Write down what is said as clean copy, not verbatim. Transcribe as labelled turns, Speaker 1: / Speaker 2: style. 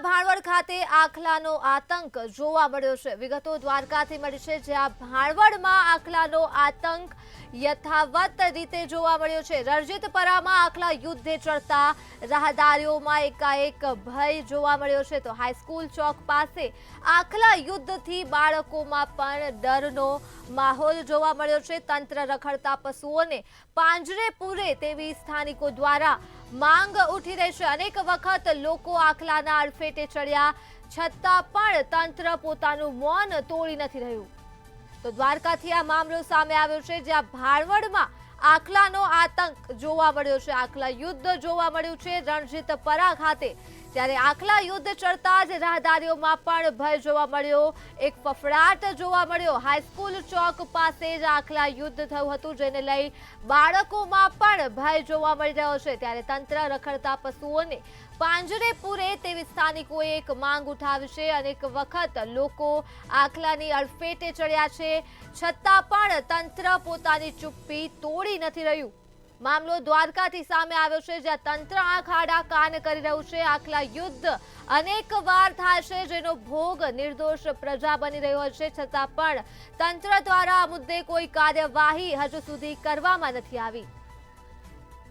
Speaker 1: ભાણવડ ખાતે આખલાનો આતંક જોવા મળ્યો છે। વિગતો દ્વારકાથી મળી છે, જ્યાં ભાણવડમાં આખલાનો આતંક યથાવત રીતે જોવા મળ્યો છે। રણજીતપરામાં આખલા યુદ્ધે ચડતા રાહદારીઓમાં એકાએક ભય જોવા મળ્યો છે। તો હાઈસ્કૂલ ચોક પાસે આખલા યુદ્ધથી બાળકોમાં પણ ડરનો માહોલ જોવા મળ્યો છે। તંત્ર રખડતા પશુઓને પાંજરે પૂરે તેવી સ્થાનિકો દ્વારા માંગ ઉઠી રહી છે। અનેક વખત લોકો આખલાના અડફેટે ચડ્યા છતાં પણ તંત્ર પોતાનું મૌન તોડી નથી રહ્યું। તો દ્વારકાથી આ મામલો સામે આવ્યો છે, જ્યાં ભાણવડમાં આખલાનો આતંક જોવા મળ્યો છે। આખલા યુદ્ધ જોવા મળ્યું છે રણજીતપરા ખાતે। ત્યારે આખલા યુદ્ધ ચડતા જ રાહદારીઓમાં પણ ભય જોવા મળ્યો, એક ફફડાટ જોવા મળ્યો। હાઈસ્કૂલ ચોક પાસે જ આખલા યુદ્ધ થયું હતું, જેને લઈ બાળકોમાં પણ ભય જોવા મળી રહ્યો છે। ત્યારે તંત્ર રખડતા પશુઓને પાંજરે પૂરે તેવી સ્થાનિકોએ એક માંગ ઉઠાવી છે। અનેક વખત લોકો આખલાની અડફેટે ચડ્યા છે, છતાં પણ તંત્ર પોતાની ચુપ્પી તોડી નથી રહ્યું। મામલો દ્વારકાથી સામે આવ્યો છે, જ્યાં તંત્ર આંખ આડા કાન કરી રહ્યું છે। આખલા યુદ્ધ અનેક વાર થાય છે, જેનો ભોગ નિર્દોષ પ્રજા બની રહ્યો છે, છતાં પણ તંત્ર દ્વારા આ મુદ્દે કોઈ કાર્યવાહી હજુ સુધી કરવામાં નથી આવી।